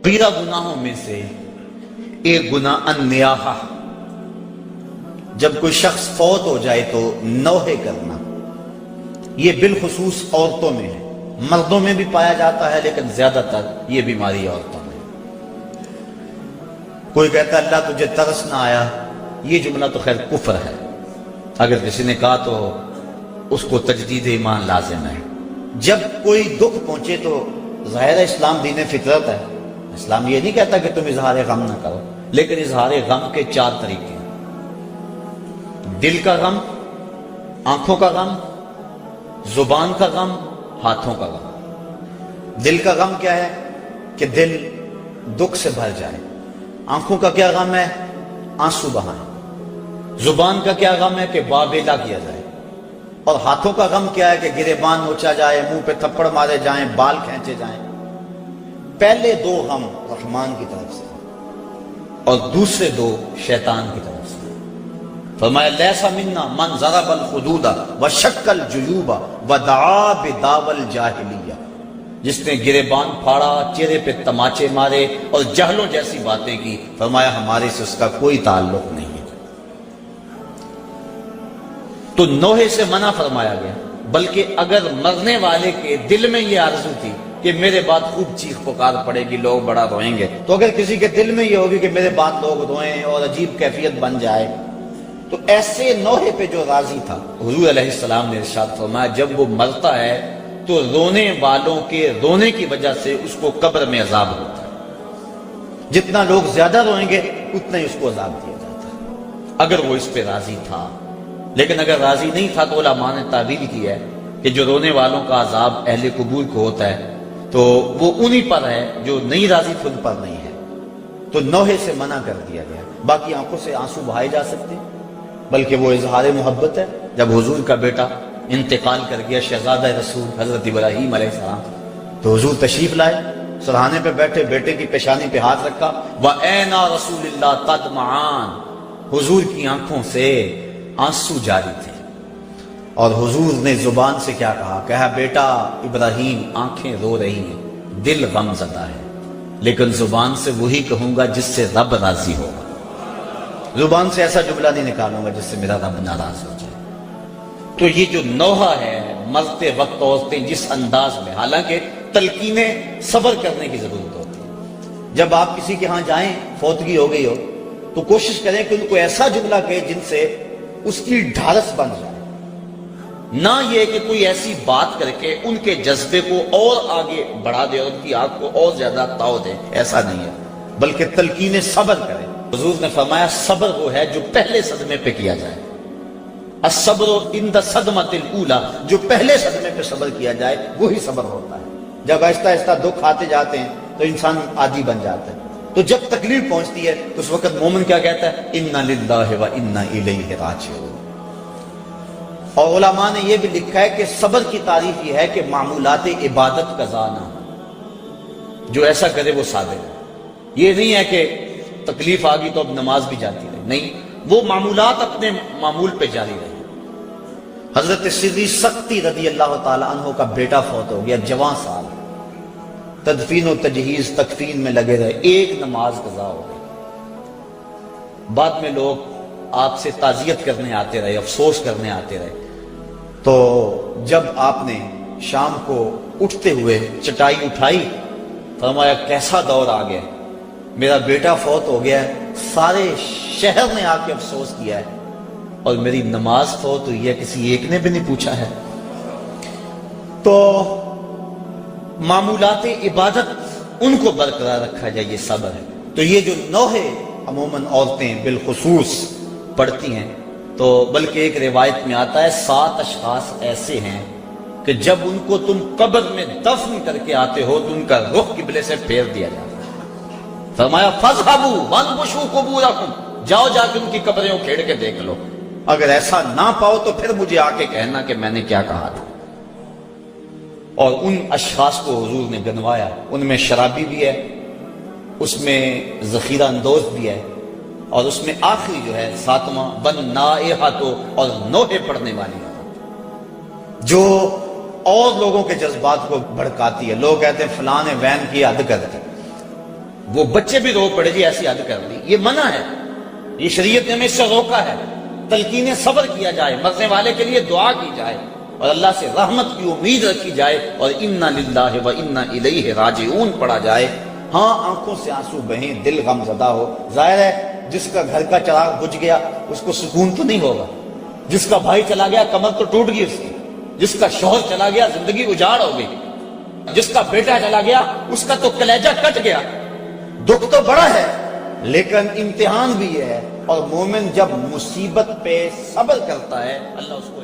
غیرہ گناہوں میں سے ایک گناہ النیاحہ، جب کوئی شخص فوت ہو جائے تو نوحے کرنا، یہ بالخصوص عورتوں میں ہے، مردوں میں بھی پایا جاتا ہے لیکن زیادہ تر یہ بیماری عورتوں میں۔ کوئی کہتا ہے اللہ تجھے ترس نہ آیا، یہ جملہ تو خیر کفر ہے، اگر کسی نے کہا تو اس کو تجدید ایمان لازم ہے۔ جب کوئی دکھ پہنچے تو ظاہر ہے اسلام دین فطرت ہے، اسلام یہ نہیں کہتا کہ تم اظہار غم نہ کرو، لیکن اظہار غم کے 4 طریقے ہیں: دل کا غم، آنکھوں کا غم، زبان کا غم، ہاتھوں کا غم۔ دل کا غم کیا ہے؟ کہ دل دکھ سے بھر جائے۔ آنکھوں کا کیا غم ہے؟ آنسو بہائیں۔ زبان کا کیا غم ہے؟ کہ بابیلا کیا جائے۔ اور ہاتھوں کا غم کیا ہے؟ کہ گریبان نوچا جائے، منہ پہ تھپڑ مارے جائیں، بال کھینچے جائیں۔ پہلے 2 غم رحمان کی طرف سے اور دوسرے 2 شیطان کی طرف سے۔ فرمایا لیسا منا من ضرب الخدود وشق الجیوب ودعا بدعوی الجاہلیہ، جس نے گریبان پھاڑا، چہرے پہ تماچے مارے اور جہلوں جیسی باتیں کی، فرمایا ہمارے سے اس کا کوئی تعلق نہیں ہے۔ تو نوحے سے منع فرمایا گیا، بلکہ اگر مرنے والے کے دل میں یہ آرزو تھی کہ میرے بعد خوب چیخ پکار پڑے گی، لوگ بڑا روئیں گے، تو اگر کسی کے دل میں یہ ہوگی کہ میرے بعد لوگ روئیں اور عجیب کیفیت بن جائے، تو ایسے نوحے پہ جو راضی تھا، حضور علیہ السلام نے ارشاد فرمایا جب وہ مرتا ہے تو رونے والوں کے رونے کی وجہ سے اس کو قبر میں عذاب ہوتا ہے، جتنا لوگ زیادہ روئیں گے اتنا ہی اس کو عذاب دیا جاتا ہے، اگر وہ اس پہ راضی تھا۔ لیکن اگر راضی نہیں تھا تو علماء نے تعبیر کی ہے کہ جو رونے والوں کا عذاب اہل قبور کو ہوتا ہے تو وہ انہی پر ہے، جو نہیں راضی خود پر نہیں ہے، تو نوحے سے منع کر دیا گیا۔ باقی آنکھوں سے آنسو بہائے جا سکتے، بلکہ وہ اظہار محبت ہے۔ جب حضور کا بیٹا انتقال کر گیا، شہزادہ رسول حضرت ابراہیم علیہ السلام، تو حضور تشریف لائے، سرہانے پہ بیٹھے، بیٹے کی پیشانی پہ ہاتھ رکھا، وَأَيْنَا رَسُولِ اللَّهِ تَدْمَعَانِ، حضور کی آنکھوں سے آنسو جاری تھے، اور حضور نے زبان سے کیا کہا بیٹا ابراہیم آنکھیں رو رہی ہیں، دل غم زدہ ہے، لیکن زبان سے وہی کہوں گا جس سے رب راضی ہوگا، زبان سے ایسا جملہ نہیں نکالوں گا جس سے میرا رب ناراض ہو جائے۔ تو یہ جو نوحہ ہے، مرتے وقت عورتیں جس انداز میں، حالانکہ تلقینیں صبر کرنے کی ضرورت ہوتی ہے، جب آپ کسی کے ہاں جائیں، فوتگی ہو گئی ہو، تو کوشش کریں کہ ان کو ایسا جملہ کہے جن سے اس کی ڈھارس بن جائے، نہ یہ کہ کوئی ایسی بات کر کے ان کے جذبے کو اور آگے بڑھا دے اور ان کی آنکھ کو اور زیادہ تاؤ دے، ایسا نہیں ہے، بلکہ تلقین صبر کرے۔ حضور نے فرمایا صبر وہ ہے جو پہلے صدمے پہ کیا جائے، الصبر عند الصدمۃ الاولی، جو پہلے صدمے پہ صبر کیا جائے وہی صبر ہوتا ہے۔ جب آہستہ آہستہ دکھ آتے جاتے ہیں تو انسان عادی بن جاتا ہے، تو جب تکلیف پہنچتی ہے تو اس وقت مومن کیا کہتا ہے؟ انا للہ و انا الیہ راجعون۔ اور علماء نے یہ بھی لکھا ہے کہ صبر کی تعریف یہ ہے کہ معمولات عبادت قضا نہ ہو، جو ایسا کرے وہ صابر ہے۔ یہ نہیں ہے کہ تکلیف آ گئی تو اب نماز بھی جاتی رہے، نہیں، وہ معمولات اپنے معمول پہ جاری رہے۔ حضرت سری سختی رضی اللہ تعالی عنہ کا بیٹا فوت ہو گیا، جوان سال، تدفین و تجہیز تکفین میں لگے رہے، ایک نماز قضا ہو گئی۔ بعد میں لوگ آپ سے تعزیت کرنے آتے رہے، افسوس کرنے آتے رہے، تو جب آپ نے شام کو اٹھتے ہوئے چٹائی اٹھائی، فرمایا کیسا دور آ گیا، میرا بیٹا فوت ہو گیا ہے، سارے شہر نے آ کے افسوس کیا ہے، اور میری نماز فوت ہوئی ہے، کسی ایک نے بھی نہیں پوچھا ہے۔ تو معمولات عبادت ان کو برقرار رکھا جائے، یہ صبر ہے۔ تو یہ جو نوحے عموماً عورتیں بالخصوص پڑھتی ہیں، تو بلکہ ایک روایت میں آتا ہے 7 اشخاص ایسے ہیں کہ جب ان کو تم قبر میں دفن کر کے آتے ہو تو ان کا رخ قبلے سے پھیر دیا جاتا ہے۔ فرمایا فَاذْهَبُوا وَانْبُشُوا قُبُورَكُمْ، جاؤ جا کے ان کی قبریں اکھیڑ کے دیکھ لو، اگر ایسا نہ پاؤ تو پھر مجھے آ کے کہنا کہ میں نے کیا کہا تھا۔ اور ان اشخاص کو حضور نے گنوایا، ان میں شرابی بھی ہے، اس میں ذخیرہ اندوز بھی ہے، اور اس میں آخری جو ہے 7واں وَالنَّائِحَةُ، اور نوحے پڑھنے والی ہے جو اور لوگوں کے جذبات کو بھڑکاتی ہے۔ لوگ کہتے ہیں فلاں نے وین کی حد کر دی، وہ بچے بھی رو پڑے جی ایسی حد کر دی، یہ منع ہے، یہ شریعت نے ہمیں اس سے روکا ہے۔ تلقین صبر کیا جائے، مرنے والے کے لیے دعا کی جائے اور اللہ سے رحمت کی امید رکھی جائے اور انا للہ و انا الیہ راجعون پڑھا جائے۔ ہاں آنکھوں سے آنسو بہیں، دل غم زدہ ہو، ظاہر ہے جس کا گھر کا چراغ بجھ گیا اس کو سکون تو نہیں ہوگا، جس کا بھائی چلا گیا کمر تو ٹوٹ گئی اس کی، جس کا شوہر چلا گیا زندگی اجاڑ ہو گئی، جس کا بیٹا چلا گیا اس کا تو کلیجہ کٹ گیا، دکھ تو بڑا ہے لیکن امتحان بھی ہے، اور مومن جب مصیبت پہ صبر کرتا ہے اللہ اس کو